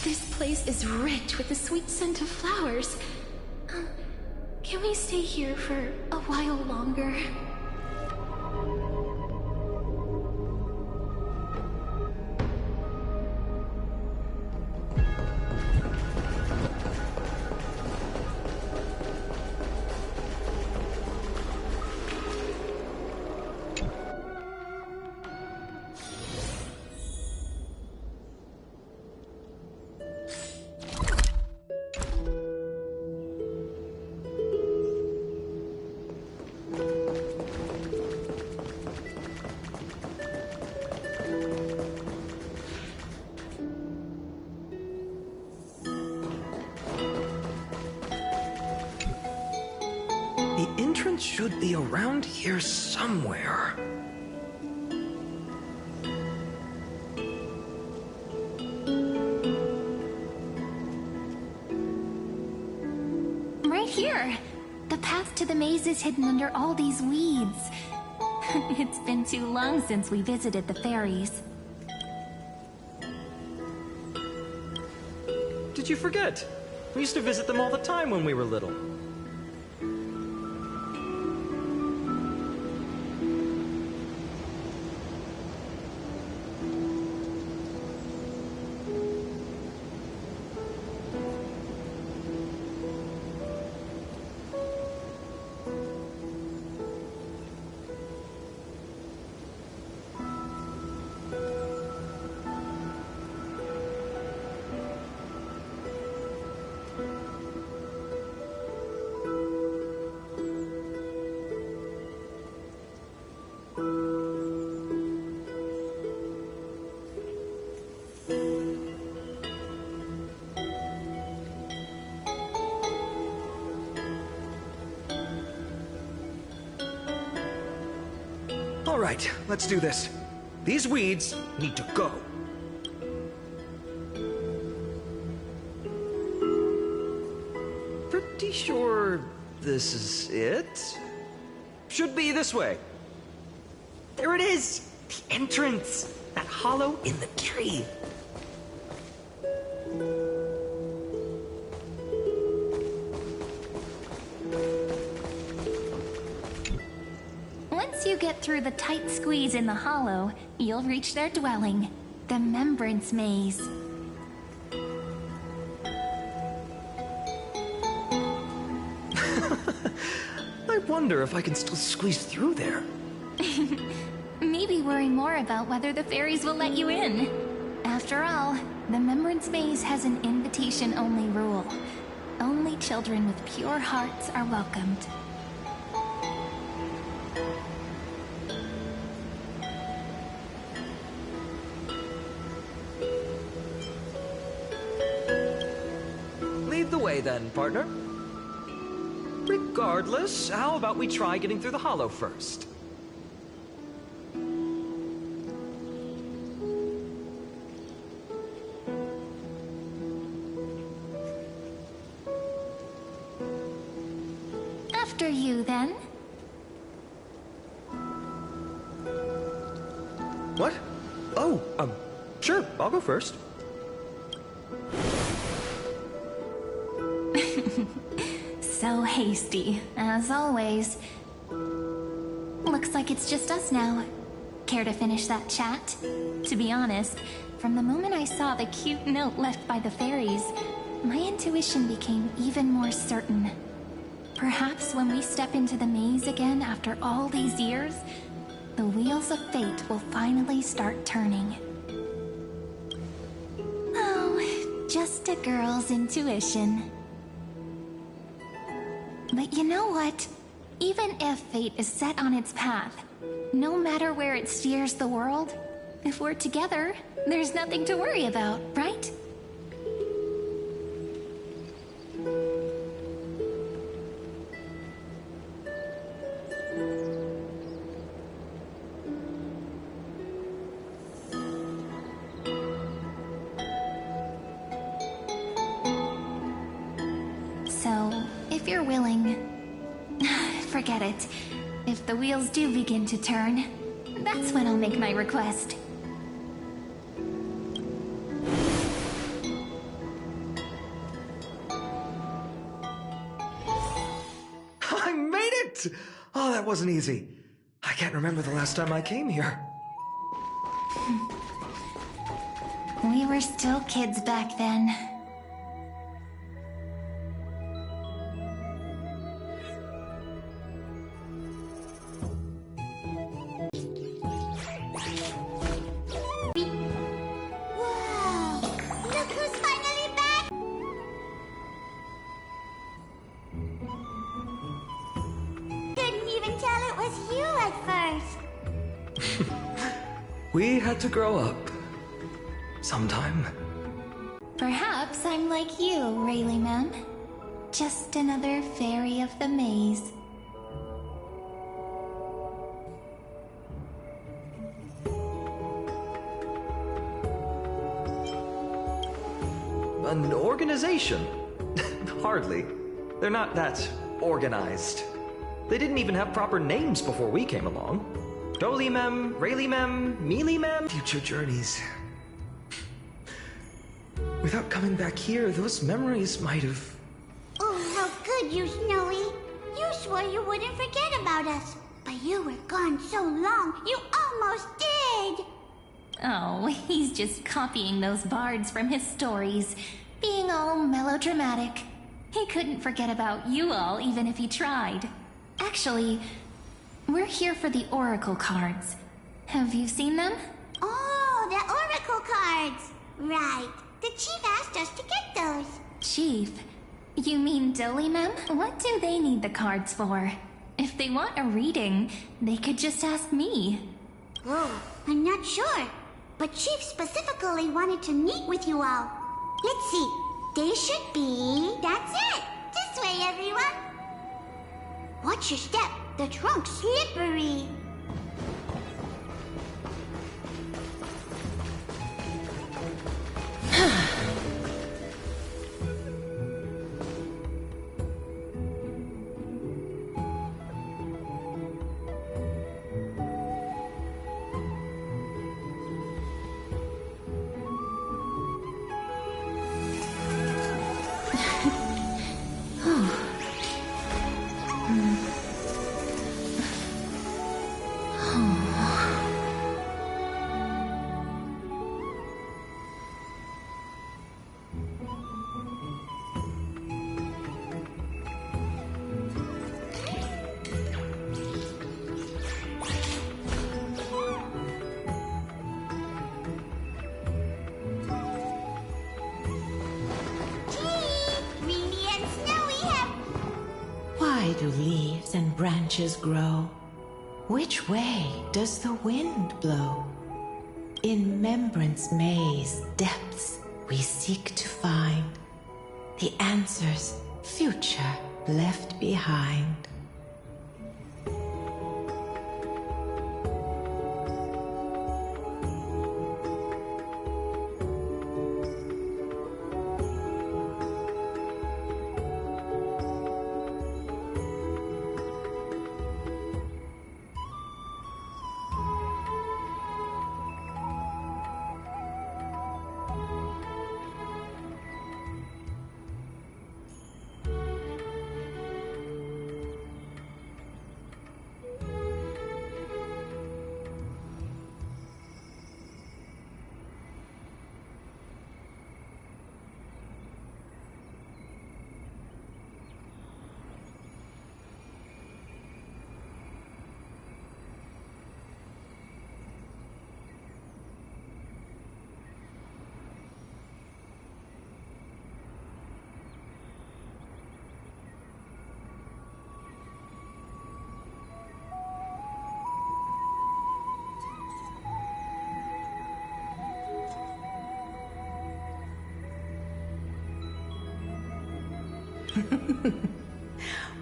This place is rich with the sweet scent of flowers. Can we stay here for a while longer? The entrance should be around here somewhere. Right here! The path to the maze is hidden under all these weeds. It's been too long since we visited the fairies. Did you forget? We used to visit them all the time when we were little. All right, let's do this. These weeds need to go. Pretty sure this is it? Should be this way. There it is! The entrance! That hollow in the tree. Once you get through the tight squeeze in the hollow, you'll reach their dwelling, the Remembrance Maze. I wonder if I can still squeeze through there. Maybe worry more about whether the fairies will let you in. After all, the Remembrance Maze has an invitation-only rule. Only children with pure hearts are welcomed. Lead the way then, partner. Regardless, how about we try getting through the hollow first? After you, then. What? Oh, sure, I'll go first. So hasty, as always. Looks like it's just us now. Care to finish that chat? To be honest, from the moment I saw the cute note left by the fairies, my intuition became even more certain. Perhaps when we step into the maze again after all these years, the wheels of fate will finally start turning. Oh, just a girl's intuition. But you know what? Even if fate is set on its path, no matter where it steers the world, if we're together, there's nothing to worry about, right? So, if you're willing, forget it. If the wheels do begin to turn, that's when I'll make my request. it! Oh, that wasn't easy. I can't remember the last time I came here. We were still kids back then. Wow! Look who's finally back! Couldn't even tell it was you at first. We had to grow up. Sometime. Perhaps I'm like you, Rayleigh Mem. Just another fairy of the maze. An organization? Hardly. They're not that organized. They didn't even have proper names before we came along. Doly Mem, Rayleigh Mem, Mealy Mem. Future journeys. Without coming back here, those memories might have... Oh, how good you, Snowy. You swore you wouldn't forget about us. But you were gone so long, you almost did. Oh, he's just copying those bards from his stories, being all melodramatic. He couldn't forget about you all, even if he tried. Actually, we're here for the Oracle cards. Have you seen them? Oh, the Oracle cards. Right. The chief asked us to get those. Chief? You mean Doly Mem? What do they need the cards for? If they want a reading, they could just ask me. Oh, I'm not sure. But Chief specifically wanted to meet with you all. Let's see. They should be... That's it! This way, everyone! Watch your step. The trunk's slippery. Why do leaves and branches grow? Which way does the wind blow? In remembrance maze depths we seek to find the answers future left behind.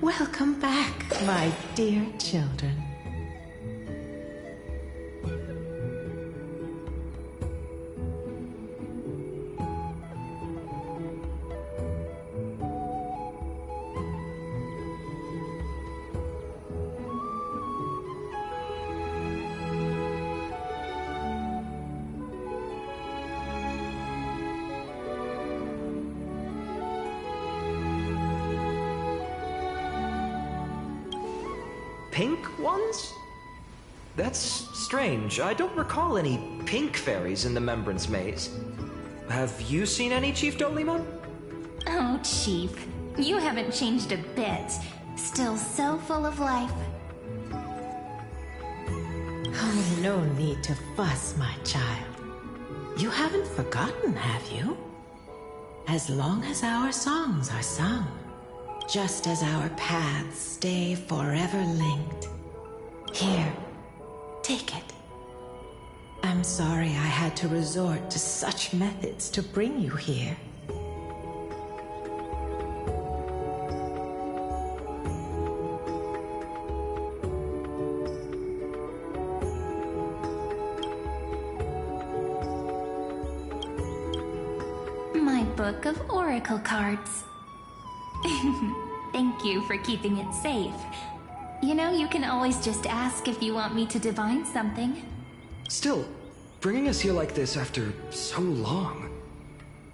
Welcome back, my dear children. pink ones? That's strange. I don't recall any pink fairies in the Membrance Maze. Have you seen any, Chief Dolima? Oh, Chief, you haven't changed a bit. Still so full of life. Oh, no need to fuss, my child. You haven't forgotten, have you? As long as our songs are sung, just as our paths stay forever linked. Here, take it. I'm sorry I had to resort to such methods to bring you here. My book of oracle cards. Thank you for keeping it safe. You know, you can always just ask if you want me to divine something. Still, bringing us here like this after so long.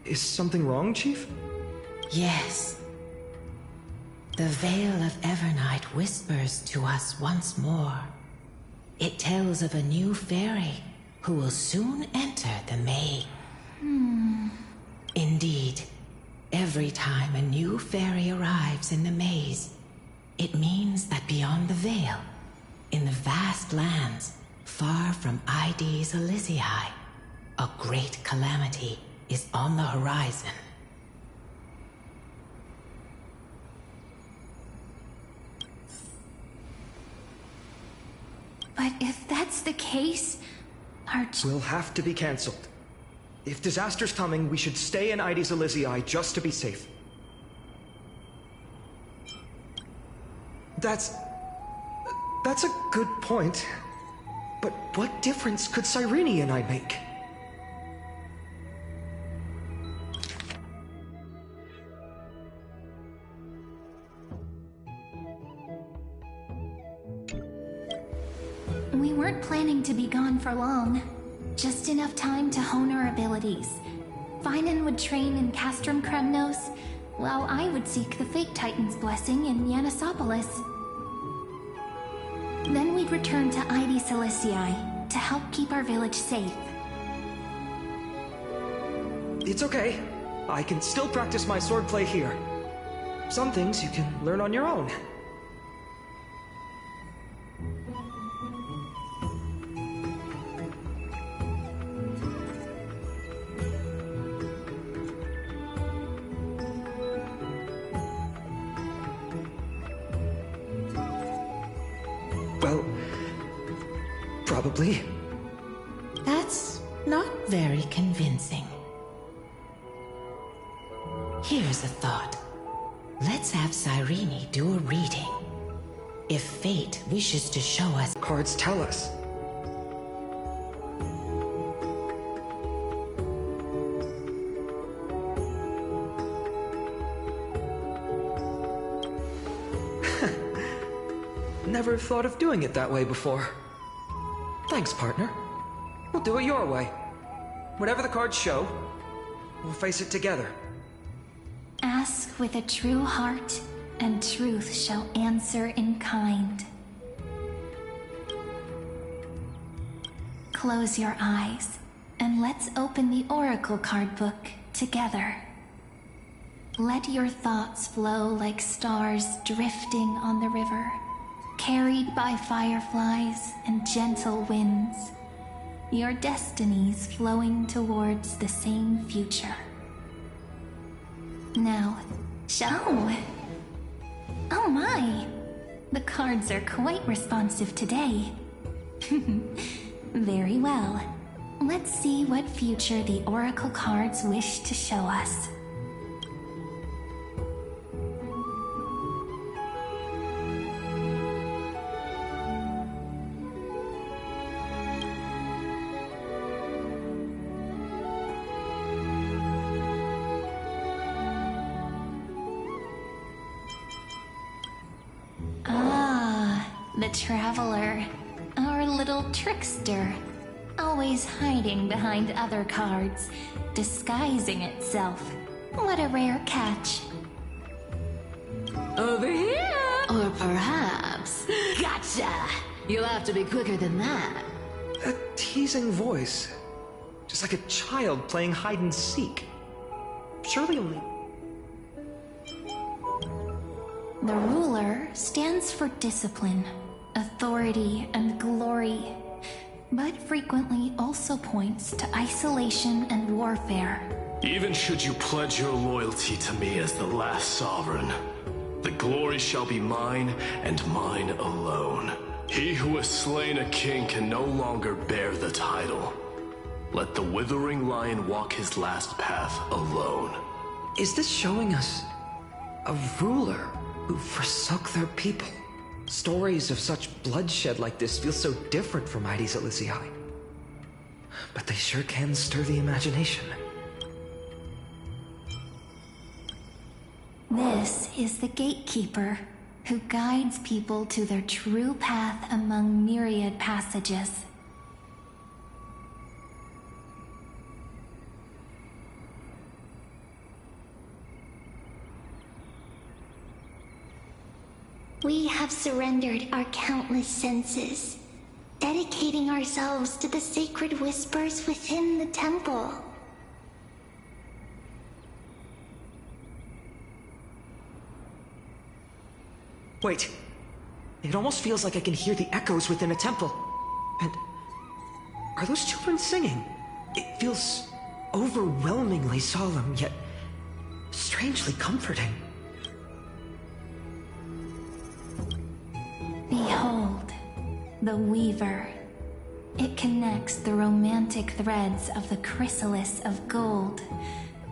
Is something wrong, Chief? Yes. The Veil of Evernight whispers to us once more. It tells of a new fairy who will soon enter the maze. Indeed, every time a new fairy arrives in the maze, it means that beyond the veil, in the vast lands far from Ides Elysiae, a great calamity is on the horizon. But if that's the case, We'll have to be cancelled. If disaster's coming, we should stay in Ides Elysiae just to be safe. That's a good point. But what difference could Cyrene and I make? we weren't planning to be gone for long. Just enough time to hone our abilities. Phainon would train in Castrum Kremnos, while I would seek the Fate Titan's blessing in Yanisopolis. Then we'd return to Ides Elysiae to help keep our village safe. It's okay. I can still practice my swordplay here. Some things you can learn on your own. Well, probably. That's not very convincing. Here's a thought. Let's have Cyrene do a reading. If fate wishes to show us... Cards tell us. Never thought of doing it that way before. Thanks, partner. We'll do it your way. Whatever the cards show, we'll face it together. Ask with a true heart, and truth shall answer in kind. Close your eyes, and let's open the Oracle card book together. Let your thoughts flow like stars drifting on the river, carried by fireflies and gentle winds. Your destinies flowing towards the same future. Now, oh my! The cards are quite responsive today. Very well. Let's see what future the Oracle cards wish to show us. The Traveler, our little trickster, always hiding behind other cards, disguising itself. What a rare catch. Over here! Or perhaps... Gotcha! You'll have to be quicker than that. That teasing voice. Just like a child playing hide and seek. Surely only... The ruler stands for discipline, authority, and glory, but frequently also points to isolation and warfare. Even should you pledge your loyalty to me as the last sovereign, the glory shall be mine and mine alone. He who has slain a king can no longer bear the title. Let the withering lion walk his last path alone. Is this showing us a ruler who forsook their people? Stories of such bloodshed like this feel so different from Heidi's Elysiae. But they sure can stir the imagination. This is the gatekeeper, who guides people to their true path among myriad passages. We have surrendered our countless senses, dedicating ourselves to the sacred whispers within the temple. Wait. It almost feels like I can hear the echoes within a temple. And... are those children singing? It feels overwhelmingly solemn, yet strangely comforting. Behold, the Weaver. It connects the romantic threads of the chrysalis of gold,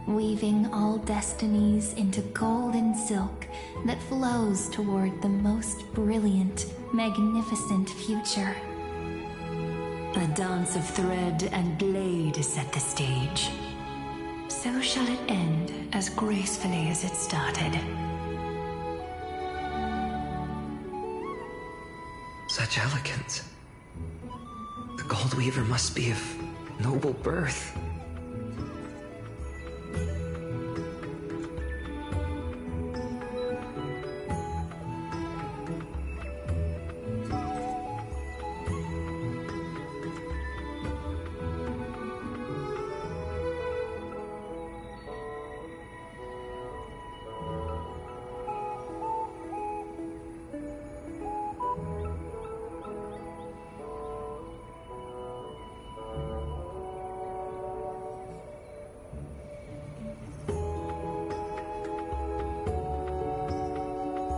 weaving all destinies into golden silk that flows toward the most brilliant, magnificent future. A dance of thread and blade set the stage. So shall it end as gracefully as it started. Such elegance. The Gold Weaver must be of noble birth.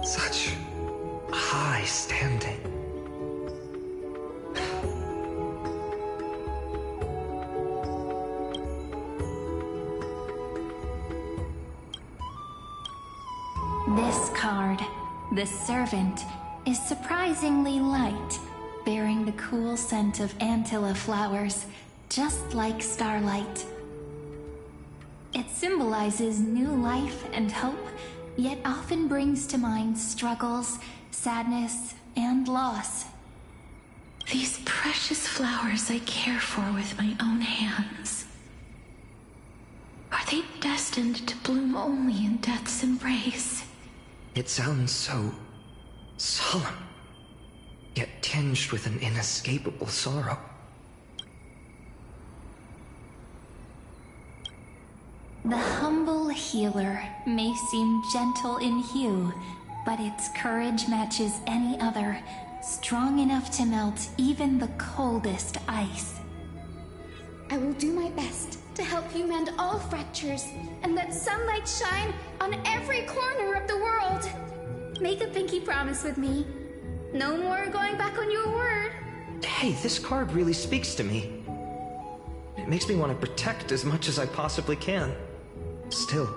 Such high standing. This card, the Servant, is surprisingly light, bearing the cool scent of Antilla flowers, just like starlight. It symbolizes new life and hope, yet often brings to mind struggles, sadness, and loss. These precious flowers I care for with my own hands. Are they destined to bloom only in death's embrace? It sounds so solemn, yet tinged with an inescapable sorrow. The humble healer may seem gentle in hue, but its courage matches any other, strong enough to melt even the coldest ice. I will do my best to help you mend all fractures and let sunlight shine on every corner of the world. Make a pinky promise with me. No more going back on your word. Hey, this card really speaks to me. It makes me want to protect as much as I possibly can. Still,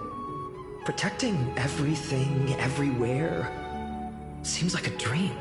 protecting everything, everywhere, seems like a dream.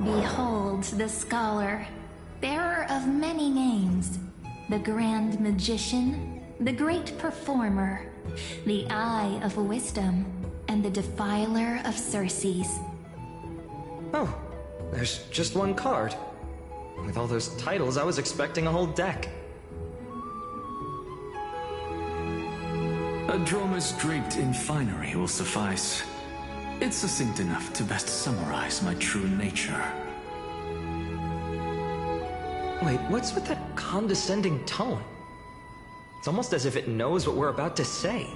Behold the scholar, bearer of many names, the grand magician, the great performer, the eye of wisdom, and the defiler of Circes. Oh, there's just one card. With all those titles, I was expecting a whole deck. A Dromus draped in finery will suffice. It's succinct enough to best summarize my true nature. Wait, what's with that condescending tone? It's almost as if it knows what we're about to say.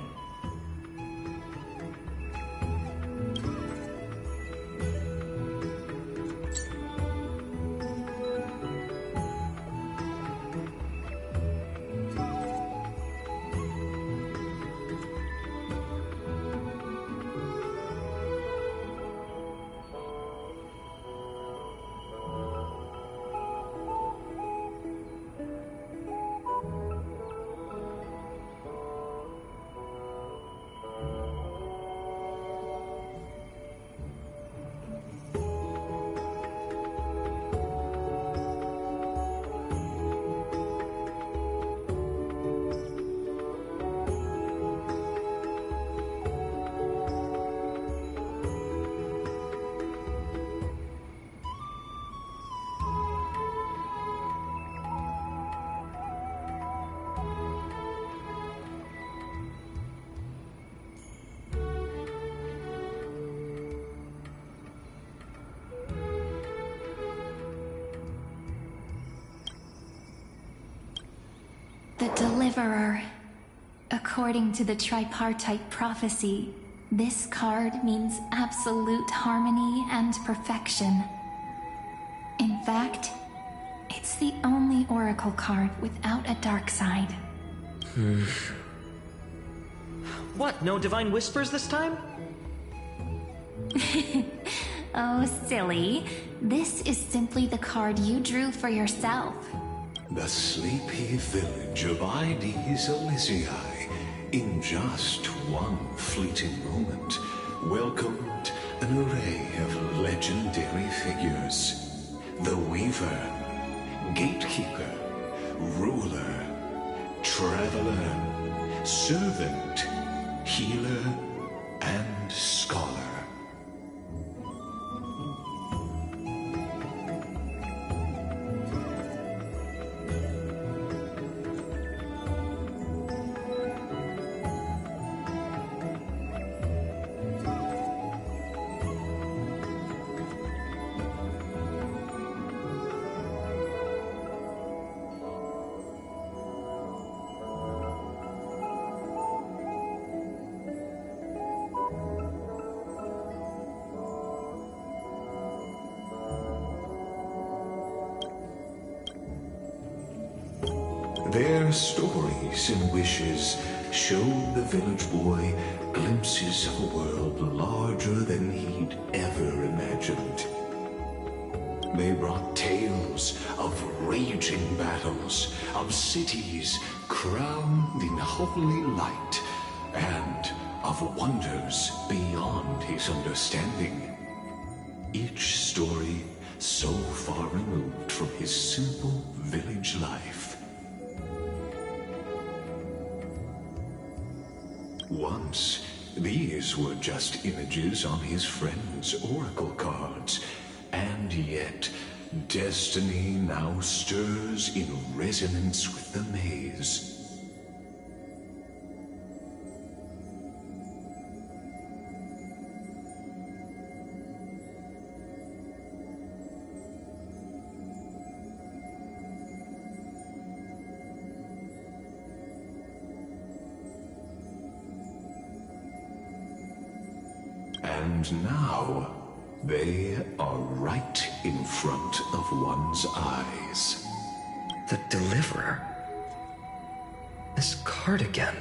The Deliverer. According to the tripartite prophecy, this card means absolute harmony and perfection. In fact, it's the only oracle card without a dark side. What, no divine whispers this time? Oh, silly. This is simply the card you drew for yourself. The sleepy village of Ides Elysiae, in just one fleeting moment, welcomed an array of legendary figures. The Weaver, Gatekeeper, Ruler, Traveler, Servant, Healer, and Scholar. Their stories and wishes showed the village boy glimpses of a world larger than he'd ever imagined. They brought tales of raging battles, of cities crowned in holy light, and of wonders beyond his understanding. Each story so far removed from his simple village life. Once, these were just images on his friend's oracle cards, and yet, destiny now stirs in resonance with the maze. And now, they are right in front of one's eyes. The Deliverer? This card again.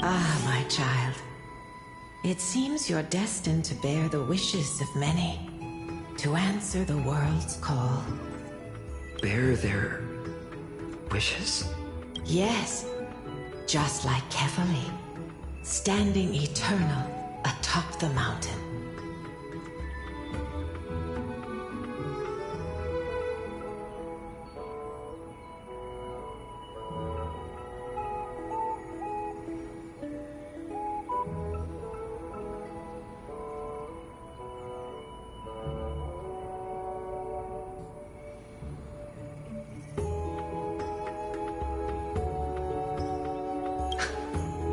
Ah, my child. It seems you're destined to bear the wishes of many, to answer the world's call. Bear their wishes? Yes, just like Kefali, standing eternal atop the mountain.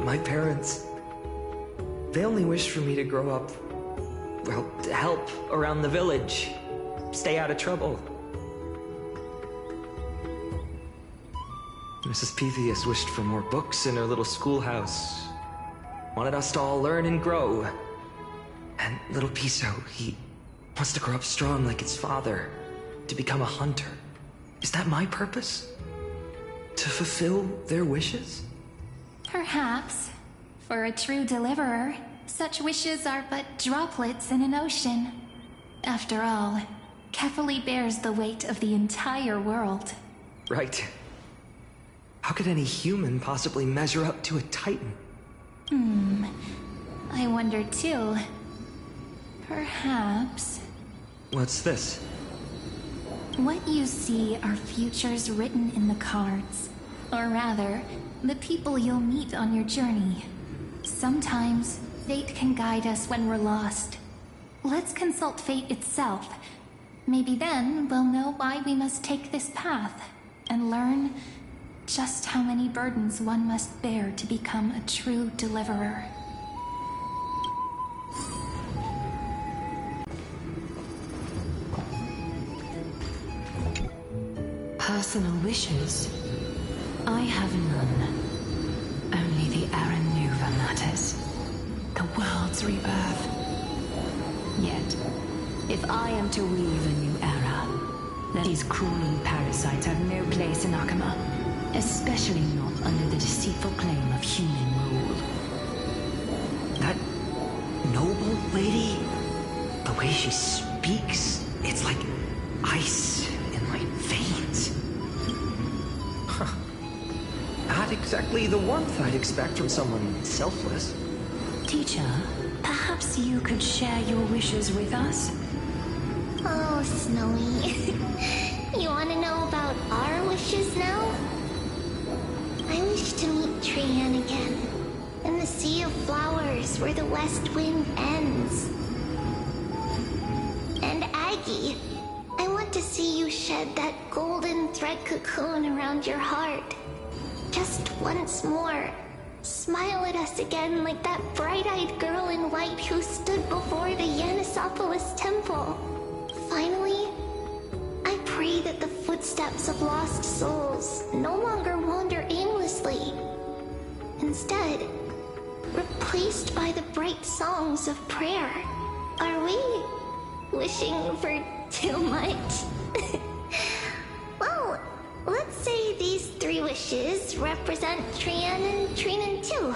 My parents, they only wished for me to grow up, well, to help around the village, stay out of trouble. Mrs. Petheus wished for more books in her little schoolhouse, wanted us to all learn and grow. And little Piso, he wants to grow up strong like his father, to become a hunter. Is that my purpose? To fulfill their wishes? Perhaps. For a true deliverer, such wishes are but droplets in an ocean. After all, Kefali bears the weight of the entire world. Right. How could any human possibly measure up to a Titan? I wonder too. Perhaps... What's this? What you see are futures written in the cards. Or rather, the people you'll meet on your journey. Sometimes, fate can guide us when we're lost. Let's consult fate itself. Maybe then we'll know why we must take this path, and learn just how many burdens one must bear to become a true deliverer. Personal wishes? I have none. Only the Aranuva matters. The world's rebirth. Yet, if I am to weave a new era, then these crawling parasites have no place in Akama, especially not under the deceitful claim of human rule. That noble lady, the way she speaks, it's like ice in my veins. Huh. Not exactly the warmth I'd expect from someone selfless. Teacher, perhaps you could share your wishes with us? Oh, Snowy. You want to know about our wishes now? I wish to meet Trian again, in the sea of flowers where the west wind ends. And Aggie, I want to see you shed that golden thread cocoon around your heart. Just once more. Smile at us again like that bright-eyed girl in white who stood before the Yanisopolis temple. Finally, I pray that the footsteps of lost souls no longer wander aimlessly. Instead, replaced by the bright songs of prayer. Are we wishing for too much? Well, let's say these 3 wishes represent Trian and Trinan too.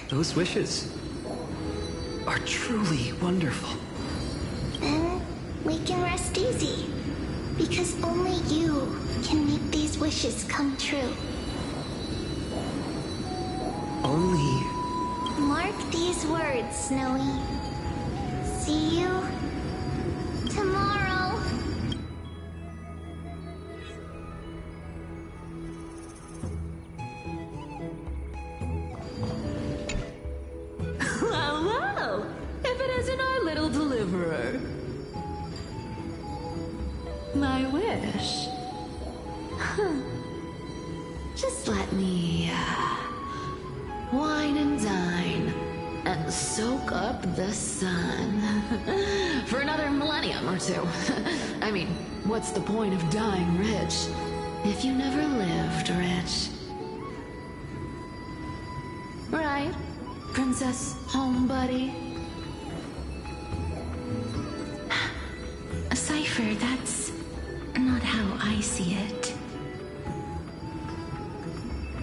Those wishes are truly wonderful. Then we can rest easy, because only you can make these wishes come true. Only... Mark these words, Snowy. See you tomorrow. Well, if it isn't our little deliverer. My wish? Just let me, wine and dine, and soak up the sun. For another millennium or 2. I mean, what's the point of dying rich if you never lived rich? Right, Princess Homebuddy? Cypher, that's not how I see it.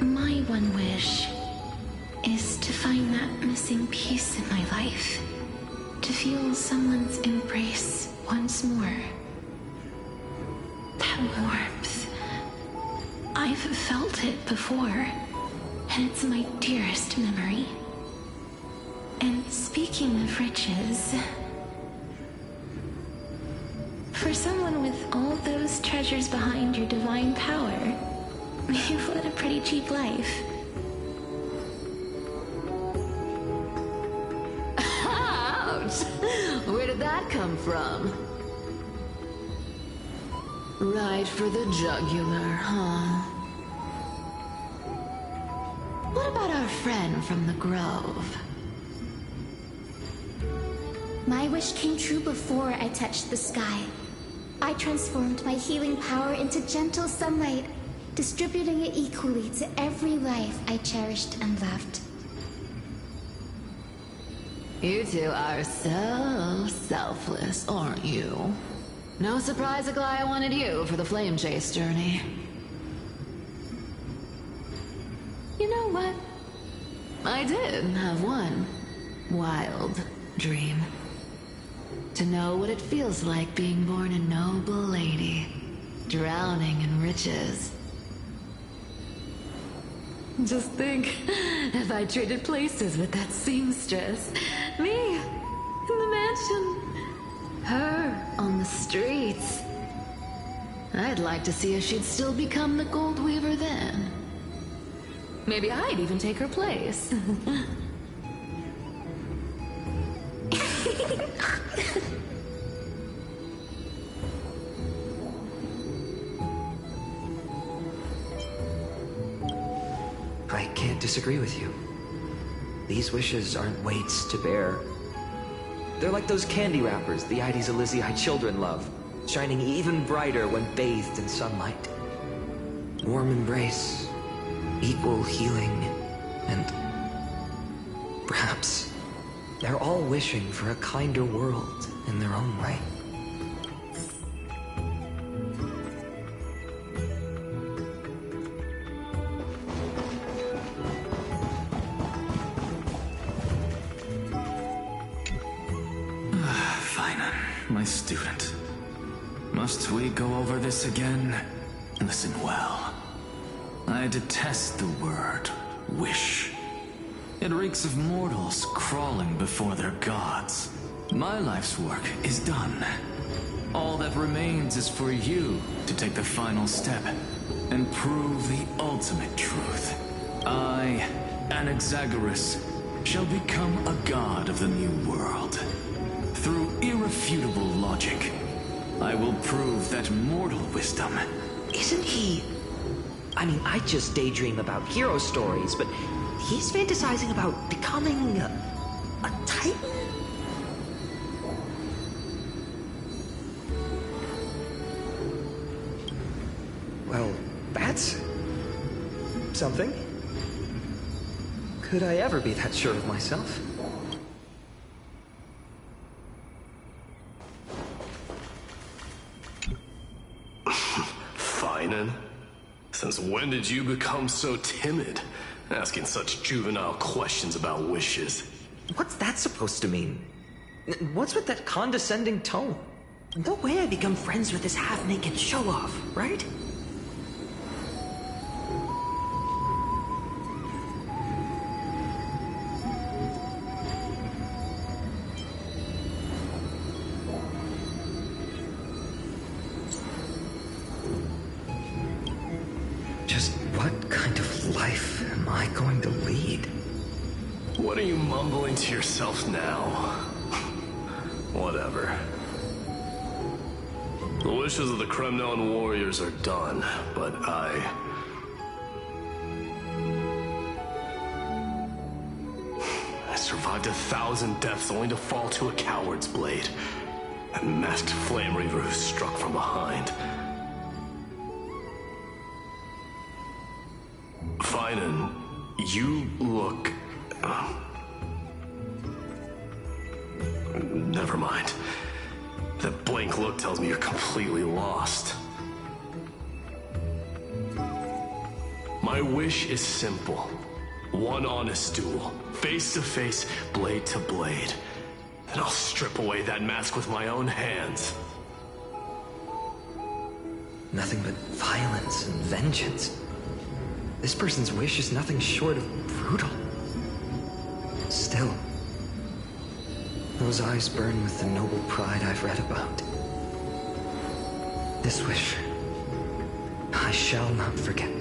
My one wish is to find that missing piece in my life. To feel someone's embrace once more. That warmth. I've felt it before, and it's my dearest memory. And speaking of riches, for someone with all those treasures behind your divine power, you've led a pretty cheap life. Ouch! Where did that come from? Right for the jugular, huh? What about our friend from the Grove? My wish came true before I touched the sky. I transformed my healing power into gentle sunlight, distributing it equally to every life I cherished and loved. You two are so selfless, aren't you? No surprise Aglaya wanted you for the flame chase journey. You know what? I did have one wild dream. To know what it feels like being born a noble lady, drowning in riches. Just think, if I traded places with that seamstress, me in the mansion, her on the streets. I'd like to see if she'd still become the gold weaver then. Maybe I'd even take her place. I can't disagree with you. These wishes aren't weights to bear. They're like those candy wrappers the Ides Elysiae children love, shining even brighter when bathed in sunlight. Warm embrace, equal healing, and perhaps they're all wishing for a kinder world in their own way. Phainon, my student. Must we go over this again? Listen well. I detest the word wish. It reeks of mortals crawling before their gods. My life's work is done. All that remains is for you to take the final step and prove the ultimate truth. I, Anaxagoras, shall become a god of the new world. Through irrefutable logic, I will prove that mortal wisdom... Isn't he... I mean, I just daydream about hero stories, but he's fantasizing about becoming a titan? Well, that's something. Could I ever be that sure of myself? Phainon? Since when did you become so timid? Asking such juvenile questions about wishes. What's that supposed to mean? What's with that condescending tone? No way I become friends with this half-naked show-off, right? Just what kind of life am I going to lead? What are you mumbling to yourself now? Whatever. The wishes of the Kremnon warriors are done, but I survived 1,000 deaths only to fall to a coward's blade. That masked flame reaver who struck from behind. Phainon, you look... Never mind. That blank look tells me you're completely lost. My wish is simple. One honest duel, face to face, blade to blade. Then I'll strip away that mask with my own hands. Nothing but violence and vengeance. This person's wish is nothing short of brutal. Still, those eyes burn with the noble pride I've read about. This wish, I shall not forget.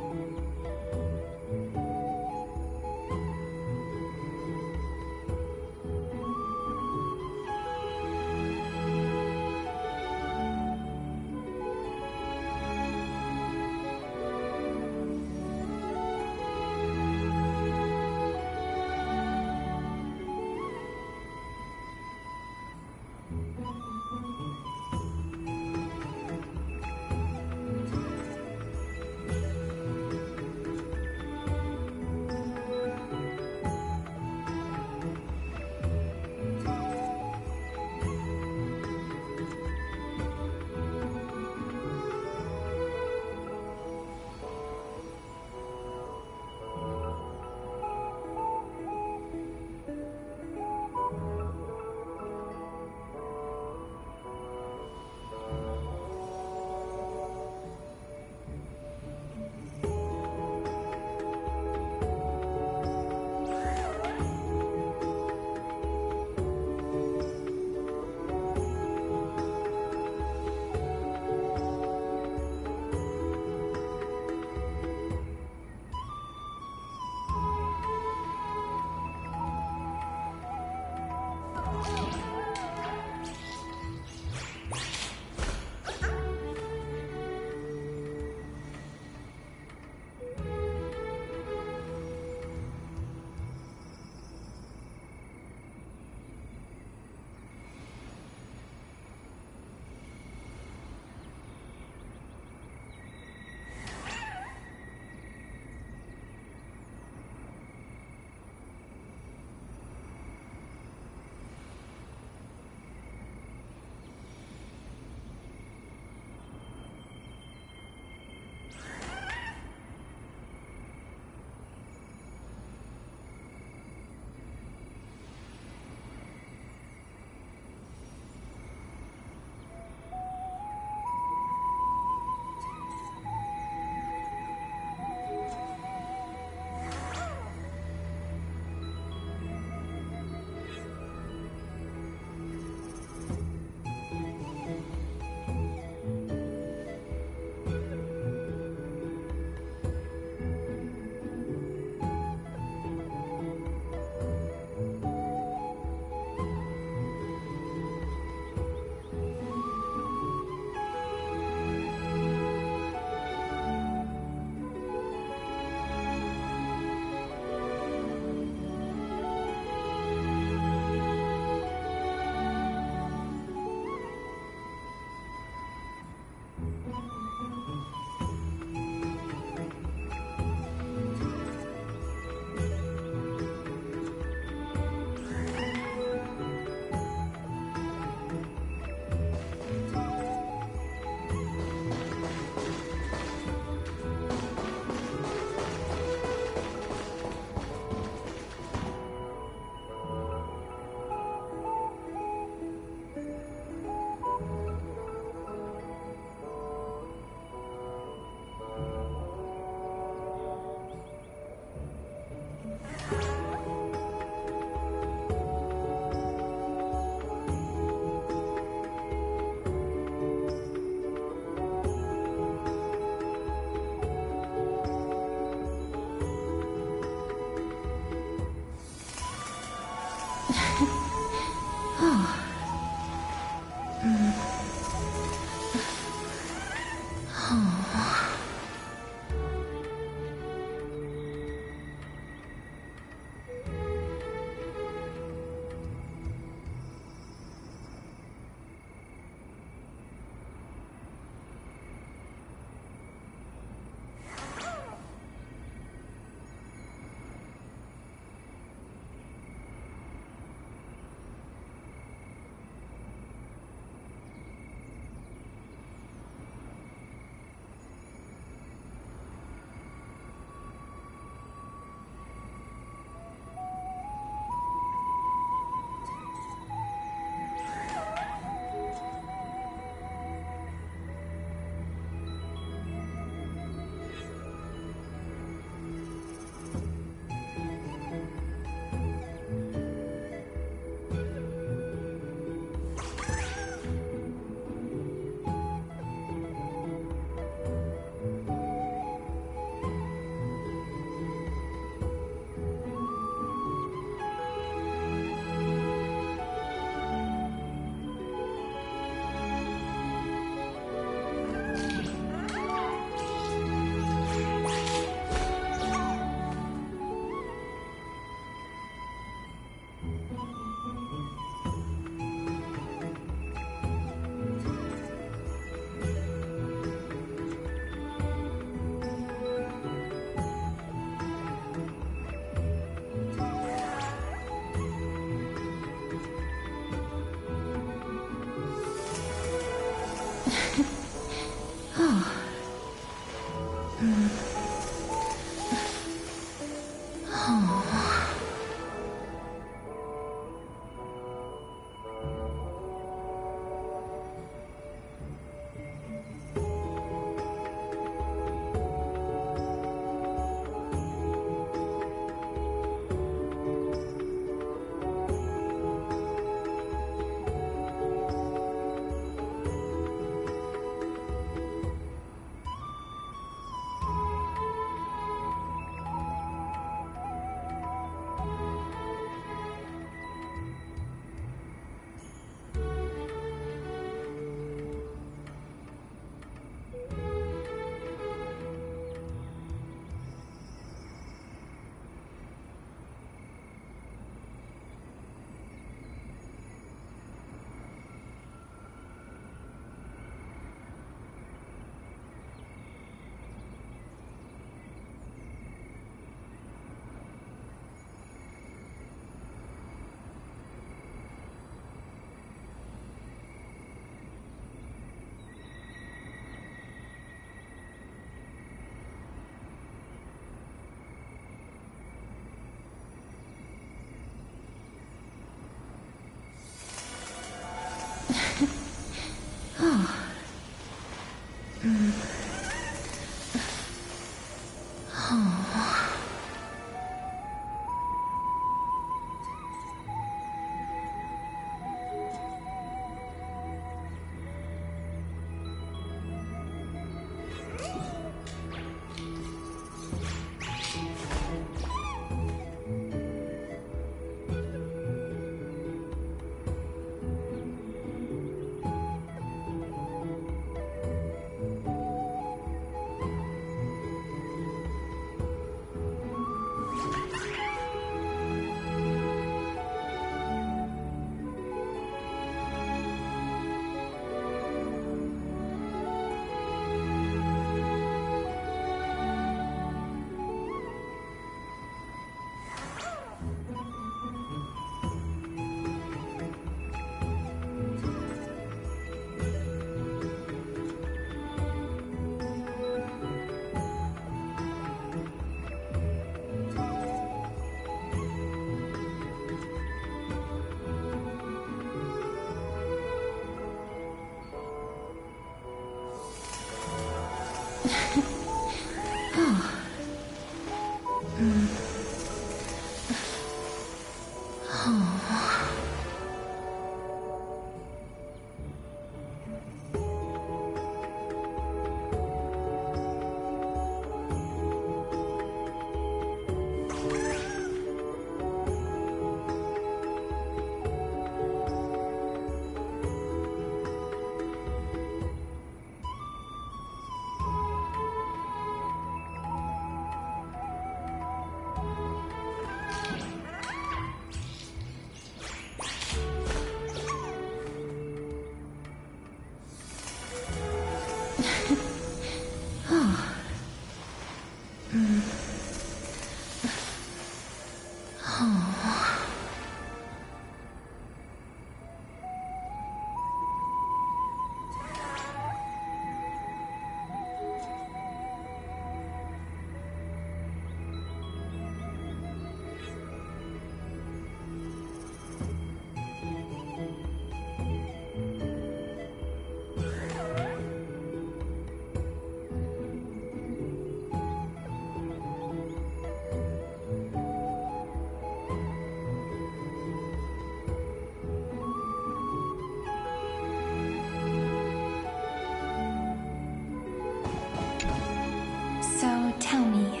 So tell me,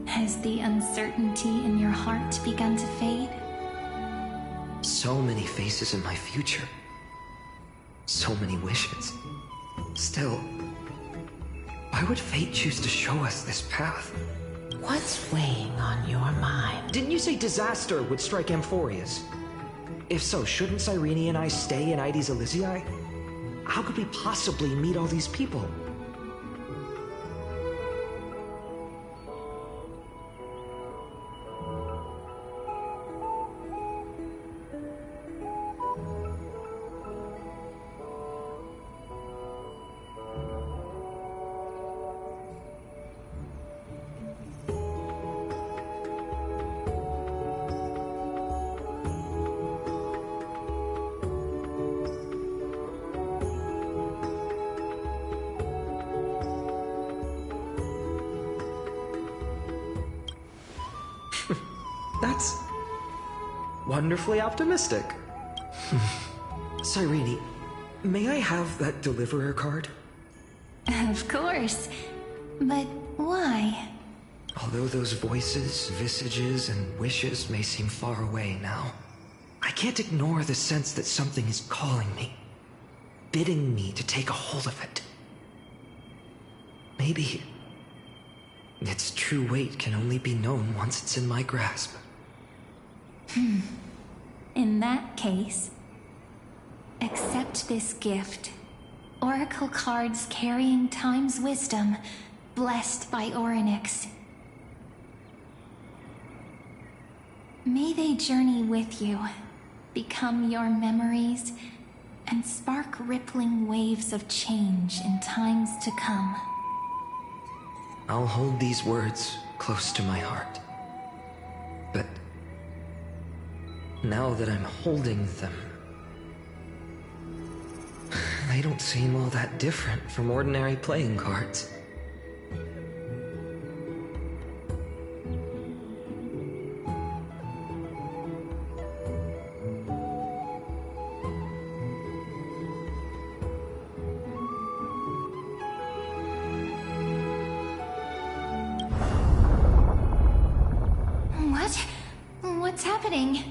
has the uncertainty in your heart begun to fade? So many faces in my future. So many wishes. Still, why would fate choose to show us this path? What's weighing on your mind? Didn't you say disaster would strike Amphorius? If so, shouldn't Cyrene and I stay in Ides Elysiae? How could we possibly meet all these people? That's wonderfully optimistic. Cyrene, may I have that deliverer card? Of course. But why? Although those voices, visages, and wishes may seem far away now, I can't ignore the sense that something is calling me, bidding me to take a hold of it. Maybe its true weight can only be known once it's in my grasp. In that case, accept this gift. Oracle cards carrying time's wisdom, blessed by Orynyx. May they journey with you, become your memories, and spark rippling waves of change in times to come. I'll hold these words close to my heart. But now that I'm holding them, they don't seem all that different from ordinary playing cards. What? What's happening?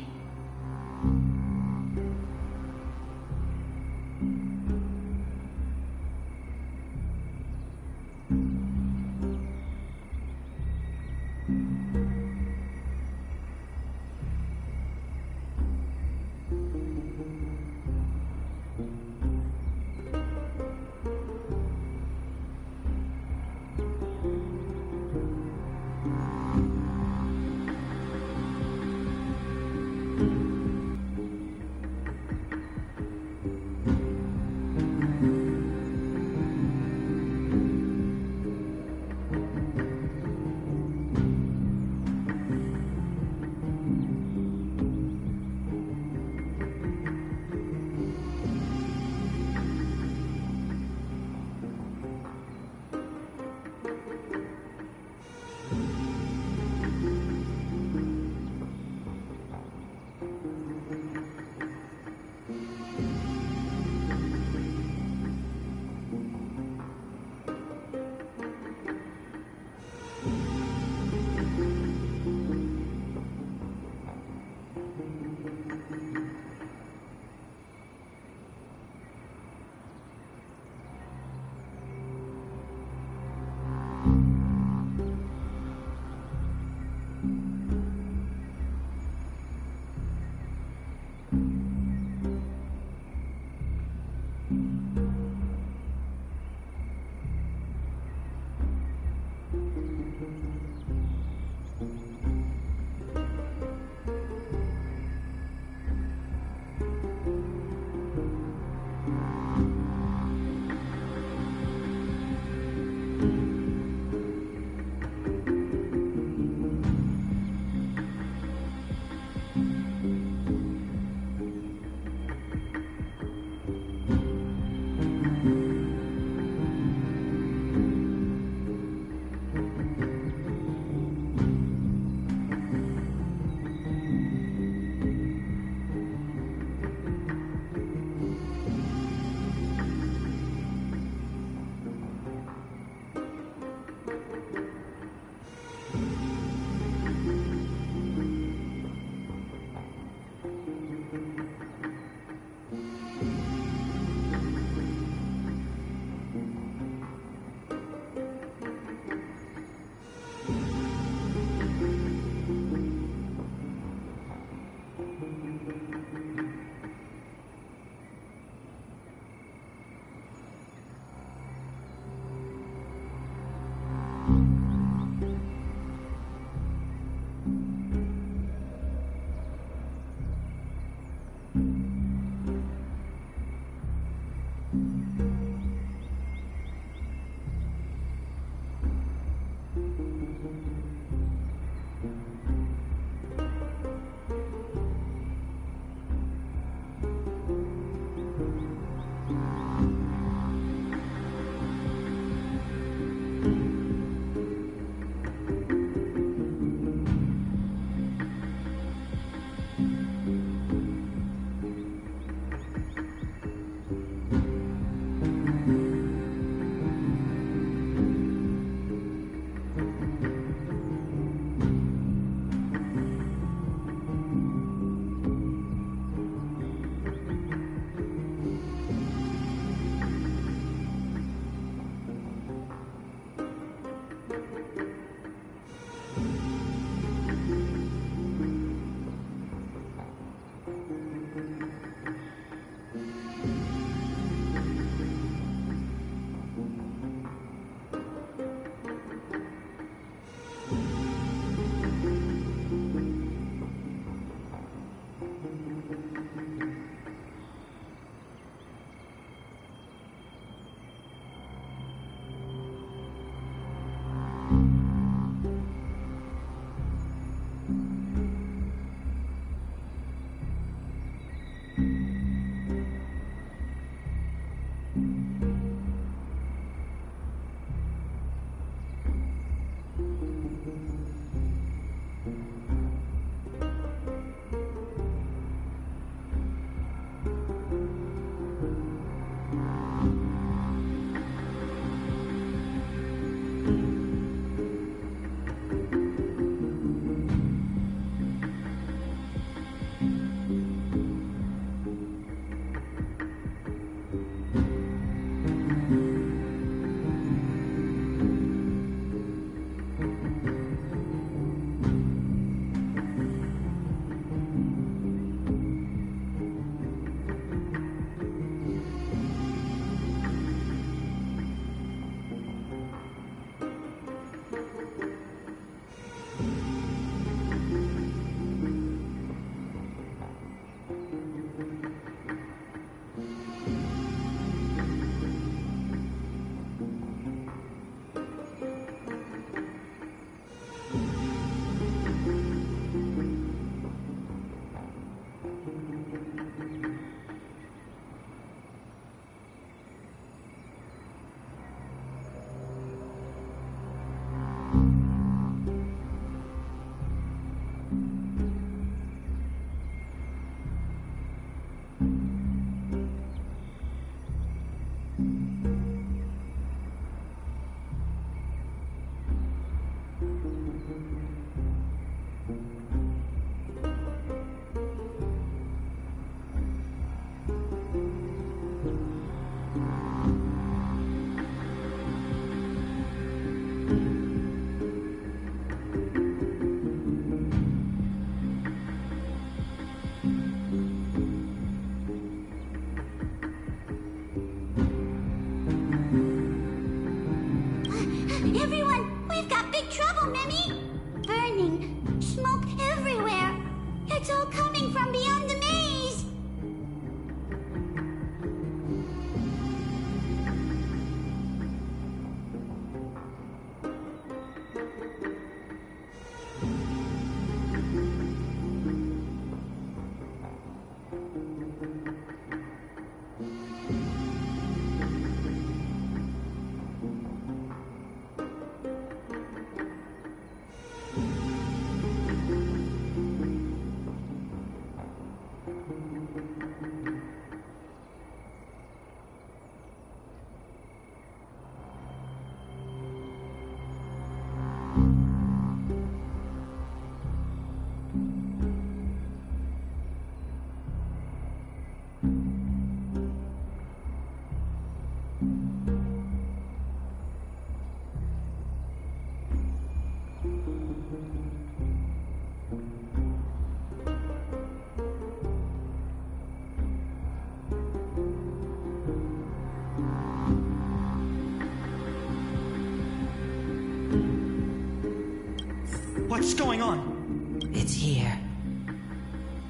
What's going on? It's here.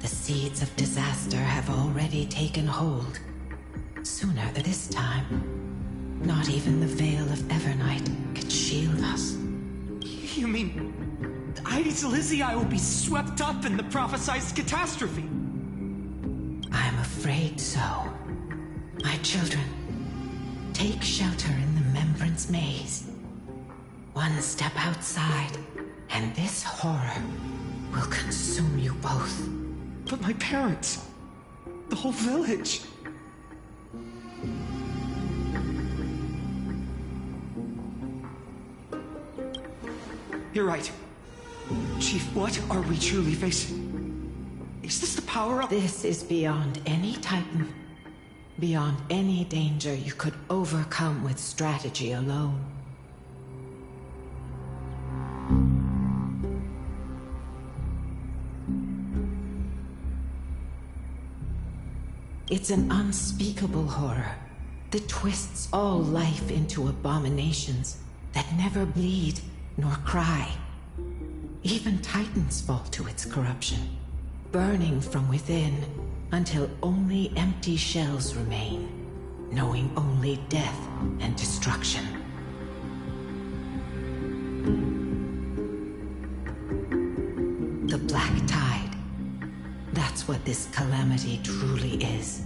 The seeds of disaster have already taken hold. Sooner than this time. Not even the Veil of Evernight can shield us. You mean... Ides Elysiae will be swept up in the prophesized catastrophe? I'm afraid so. My children, take shelter in the Remembrance Maze. One step outside, and this horror will consume you both. But my parents... the whole village... You're right. Chief, what are we truly facing? Is this the power of... This is beyond any Titan. Beyond any danger you could overcome with strategy alone. It's an unspeakable horror that twists all life into abominations that never bleed nor cry. Even Titans fall to its corruption, burning from within until only empty shells remain, knowing only death and destruction. The Black Tide. That's what this calamity truly is.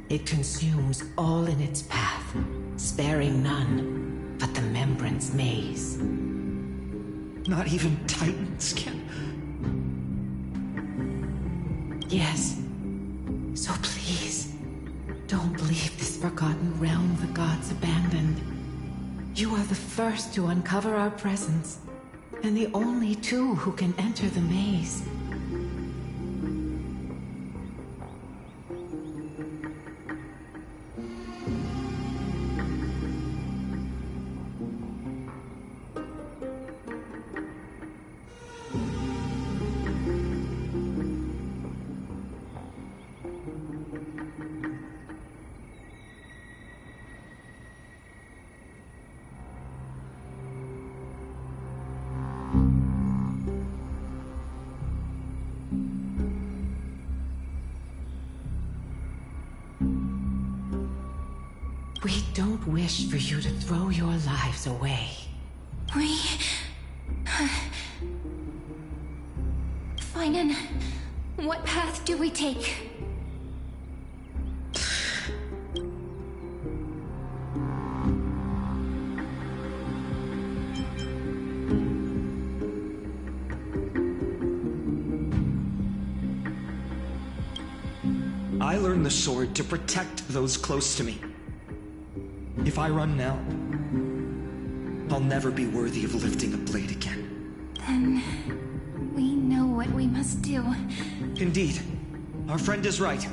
It consumes all in its path, sparing none but the Remembrance Maze. Not even Titans can... Yes. So please, don't leave this forgotten realm the gods abandoned. You are the first to uncover our presence, and the only two who can enter the maze. We don't wish for you to throw your lives away. Phainon, what path do we take? I learned the sword to protect those close to me. If I run now, I'll never be worthy of lifting a blade again. Then... we know what we must do. Indeed. Our friend is right.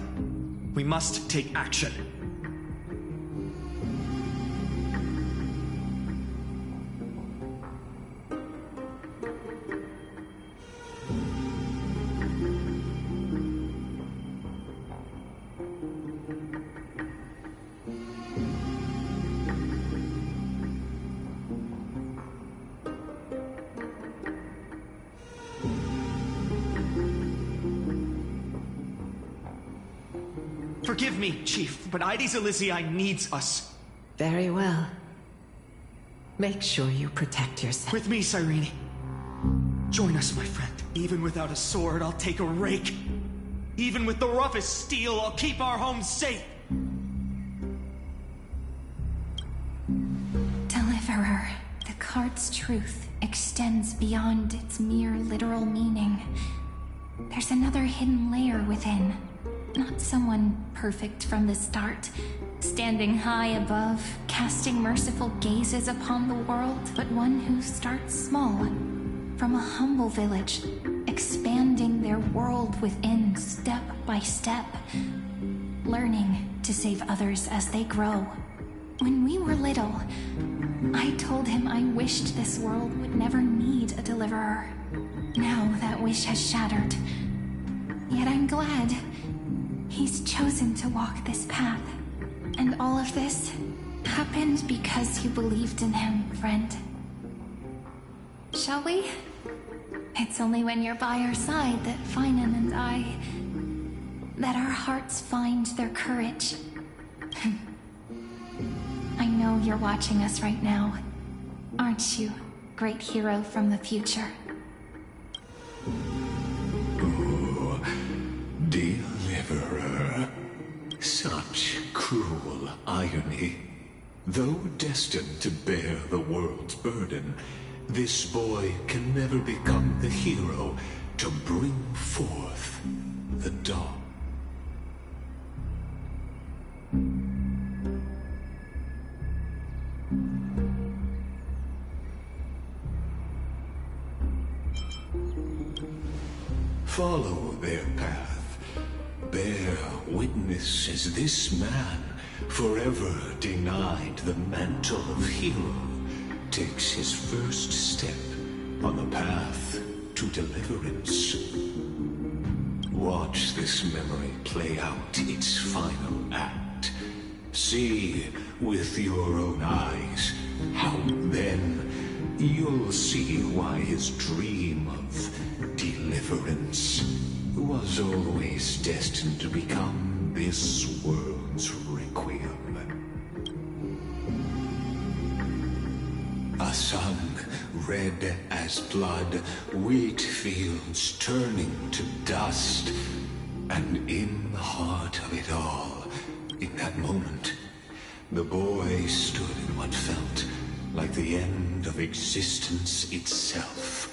We must take action. Forgive me, Chief, but Ides Elysiae needs us. Very well. Make sure you protect yourself. With me, Cyrene. Join us, my friend. Even without a sword, I'll take a rake. Even with the roughest steel, I'll keep our home safe. Deliverer, the card's truth extends beyond its mere literal meaning. There's another hidden layer within. Not someone perfect from the start, standing high above, casting merciful gazes upon the world, but one who starts small, from a humble village, expanding their world within step by step, learning to save others as they grow. When we were little, I told him I wished this world would never need a deliverer. Now that wish has shattered. Yet I'm glad he's chosen to walk this path. And all of this happened because you believed in him, friend. Shall we? It's only when you're by our side that Phainon and that our hearts find their courage. I know you're watching us right now. Aren't you, great hero from the future? Oh, deliverer. Such cruel irony. Though destined to bear the world's burden, this boy can never become the hero to bring forth the dawn. Follow their path. Bear witness as this man, forever denied the mantle of hero, takes his first step on the path to deliverance. Watch this memory play out its final act. See with your own eyes how then you'll see why his dream of deliverance was always destined to become this world's requiem. A sun red as blood, wheat fields turning to dust, and in the heart of it all, in that moment, the boy stood in what felt like the end of existence itself.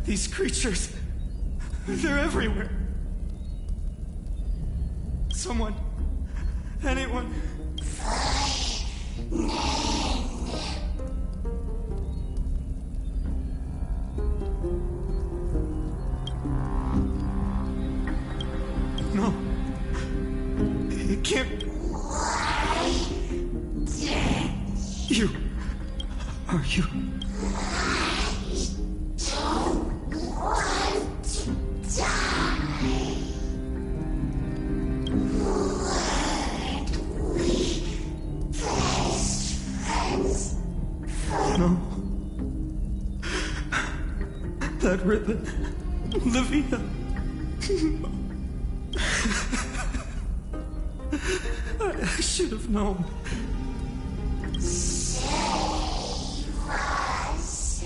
These creatures, they're everywhere. Someone, anyone. No, it can't. You, are you? That ribbon, Livia. I should have known. Save us.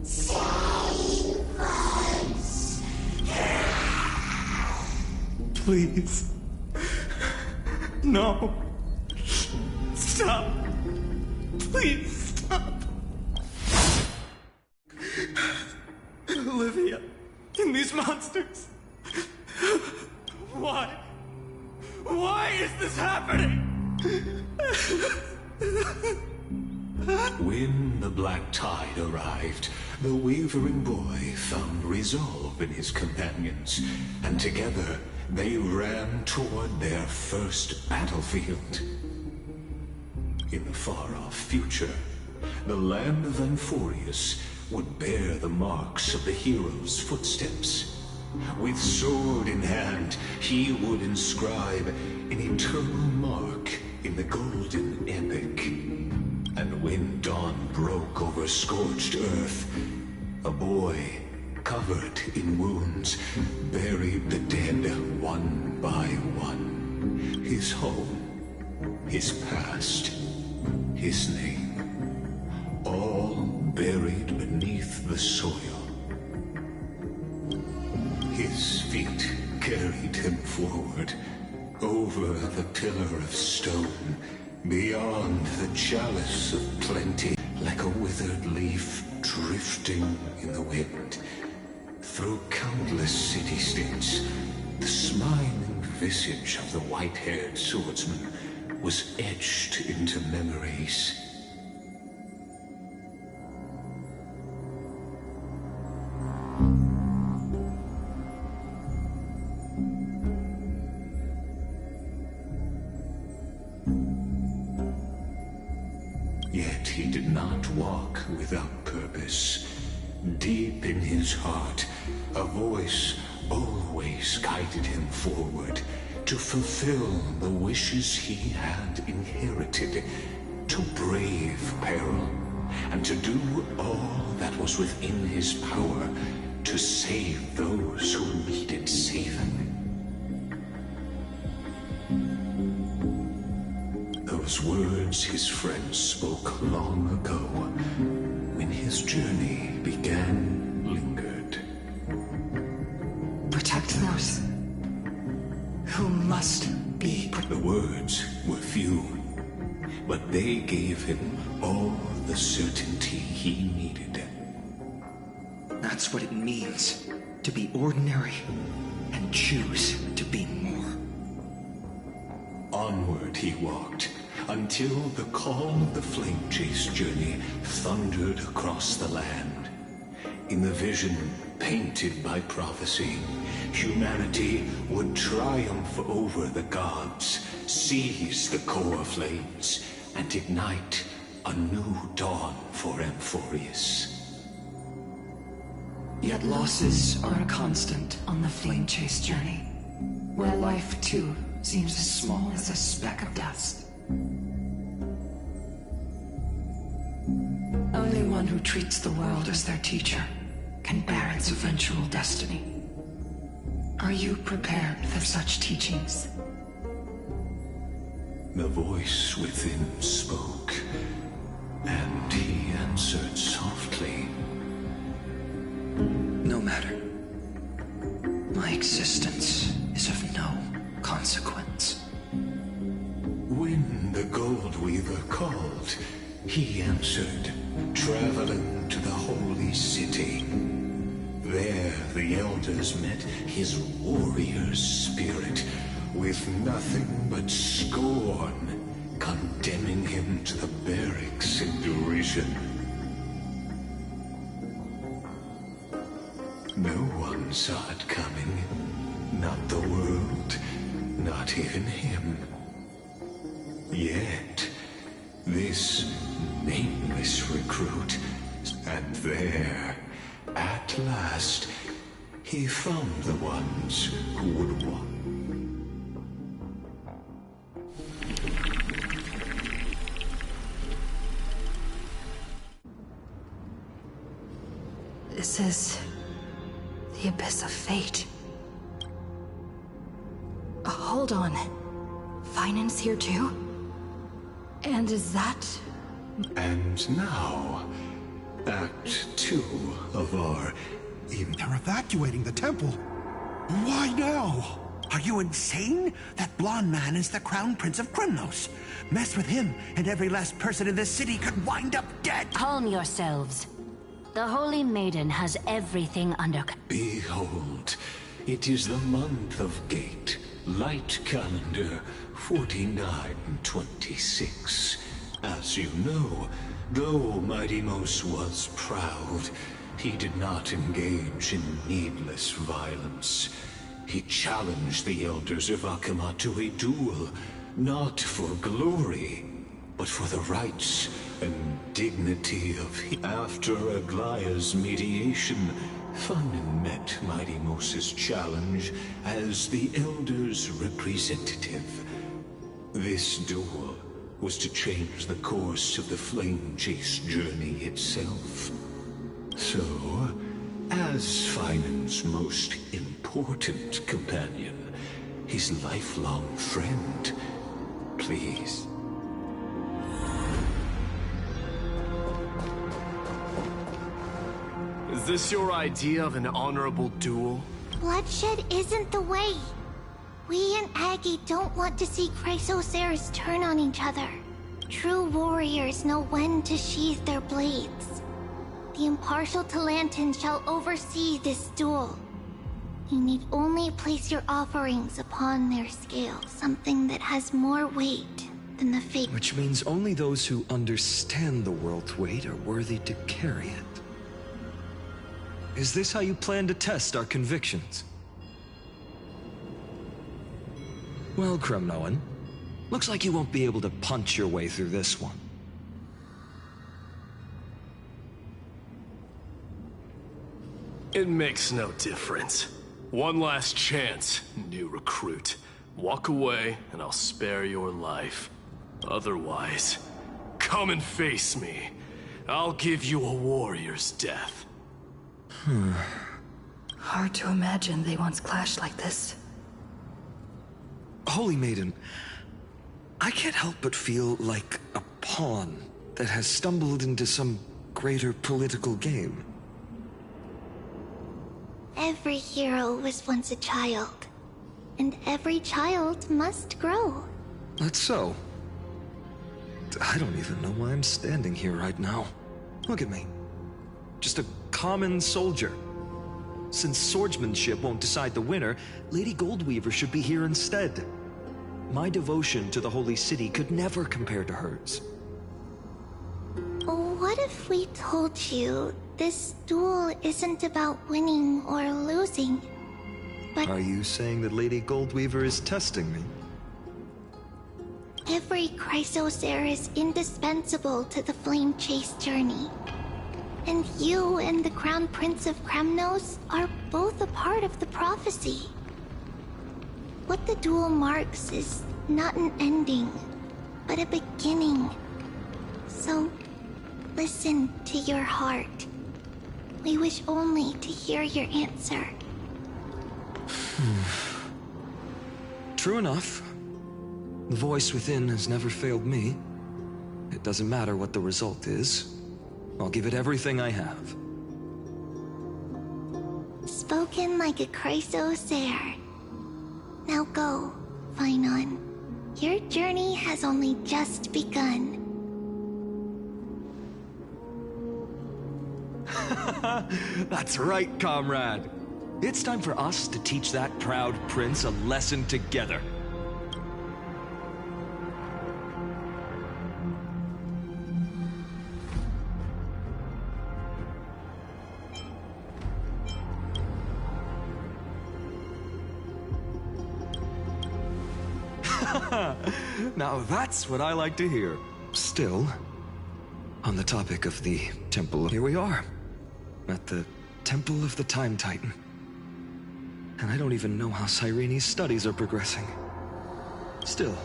Save us. Please. No. Stop. Please stop. Olivia, and these monsters. Why? Why is this happening? When the black tide arrived, the wavering boy found resolve in his companions, and together they ran toward their first battlefield. In the far-off future, the land of Amphorius would bear the marks of the hero's footsteps. With sword in hand, he would inscribe an eternal mark in the golden epic. And when dawn broke over scorched earth, a boy, covered in wounds, buried the dead one by one. His home, his past, his name, all buried beneath the soil. His feet carried him forward, over the pillar of stone, beyond the chalice of plenty, like a withered leaf drifting in the wind, Through countless city-states, the smiling visage of the white-haired swordsman was etched into memories. Yet he did not walk without purpose. Deep in his heart, a voice always guided him forward to fulfill the wishes he had inherited, to brave peril, and to do all that was within his power to save those who needed saving. Those words his friends spoke long ago, when his journey began, lingered. Protect those who must be. The words were few, but they gave him all the certainty he needed. That's what it means to be ordinary and choose to be more. Onward he walked, until the call of the flame chase journey thundered across the land. In the vision painted by prophecy, humanity would triumph over the gods, seize the core flames, and ignite a new dawn for Amphorius. Yet losses are a constant on the flame chase journey, where life too seems as small as a speck of dust. Only one who treats the world as their teacher can bear its eventual destiny. Are you prepared for such teachings? The voice within spoke, and he answered softly. No matter. My existence is of no consequence. When the Gold Weaver called, he answered, traveling to the holy city. There the elders met his warrior spirit, with nothing but scorn, condemning him to the barracks in derision. No one saw it coming. Not the world, not even him. Yet, this nameless recruit, and there, at last, he found the ones who would want. This is the abyss of fate. Hold on. Phainon's here too? And is that... And now, Act 2 of our... They're evacuating the temple. Why now? Are you insane? That blonde man is the Crown Prince of Krymnos. Mess with him, and every last person in this city could wind up dead. Calm yourselves. The Holy Maiden has everything under... Behold, it is the month of Gate, Light Calendar 4926. As you know, though Mighty Mos was proud, he did not engage in needless violence. He challenged the elders of Akamma to a duel, not for glory, but for the rights and dignity of him. After Aglaya's mediation, Phainon met Mighty Mos's challenge as the elders' representative. This duel was to change the course of the flame chase journey itself. So, as Phainon's most important companion, his lifelong friend, please. Is this your idea of an honorable duel? Bloodshed isn't the way. We and Aggie don't want to see Chrysoceres turn on each other. True warriors know when to sheathe their blades. The impartial Talantan shall oversee this duel. You need only place your offerings upon their scale, something that has more weight than the fate. Which means only those who understand the world's weight are worthy to carry it. Is this how you plan to test our convictions? Well, Kremnoan, looks like you won't be able to punch your way through this one. It makes no difference. One last chance, new recruit. Walk away, and I'll spare your life. Otherwise, come and face me. I'll give you a warrior's death. Hard to imagine they once clashed like this. Holy Maiden, I can't help but feel like a pawn that has stumbled into some greater political game. Every hero was once a child, and every child must grow. That's so. I don't even know why I'm standing here right now. Look at me. Just a common soldier. Since swordsmanship won't decide the winner, Lady Goldweaver should be here instead. My devotion to the Holy City could never compare to hers. What if we told you this duel isn't about winning or losing, but Are you saying that Lady Goldweaver is testing me? every Chrysosaur is indispensable to the Flame Chase journey? And you and the Crown Prince of Kremnos are both a part of the prophecy. What the duel marks is not an ending, but a beginning. So, listen to your heart. We wish only to hear your answer. True enough. The voice within has never failed me. It doesn't matter what the result is. I'll give it everything I have. Spoken like a Chrysosaur. Now go, Phainon. Your journey has only just begun. That's right, comrade. It's time for us to teach that proud prince a lesson together. Now that's what I like to hear. Still, on the topic of the temple, here we are. At the Temple of the Time Titan. And I don't even know how Cyrene's studies are progressing. Still,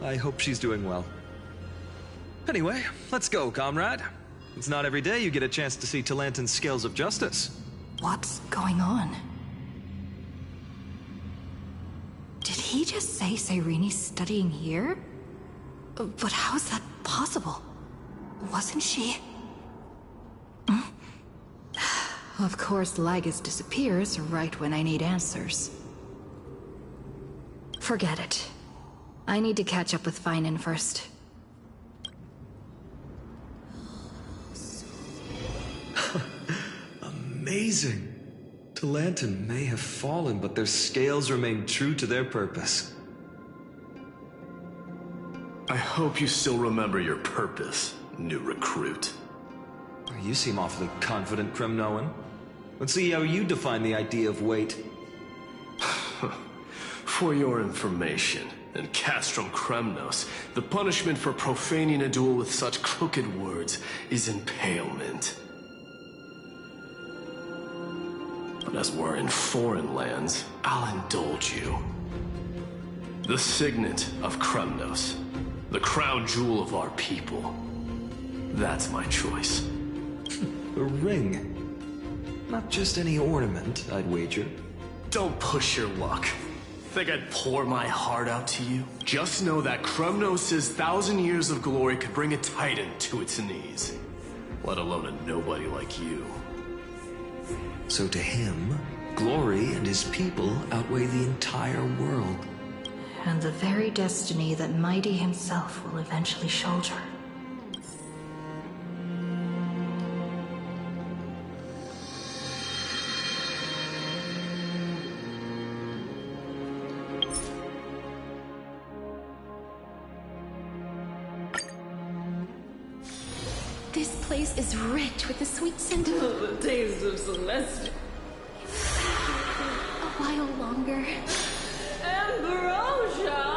I hope she's doing well. Anyway, let's go, comrade. It's not every day you get a chance to see Talantan's scales of justice. What's going on? Did he just say Cyrene's studying here? But how is that possible? Wasn't she? Of course, Lygus disappears right when I need answers. Forget it. I need to catch up with Phainon first. Amazing. Talantan may have fallen, but their scales remain true to their purpose. I hope you still remember your purpose, new recruit. You seem awfully confident, Kremnoan. Let's see how you define the idea of weight. For your information, in Castrum Kremnos, the punishment for profaning a duel with such crooked words is impalement. But as we're in foreign lands, I'll indulge you. The signet of Kremnos, the crown jewel of our people. That's my choice. A ring. Not just any ornament, I'd wager. Don't push your luck. Think I'd pour my heart out to you? Just know that Kremnos' 1,000 years of glory could bring a titan to its knees. Let alone a nobody like you. So to him, glory and his people outweigh the entire world. And the very destiny that Mighty himself will eventually shoulder. This place is rich with the sweet scent of The taste of Celestia. a while longer. Ambrosia!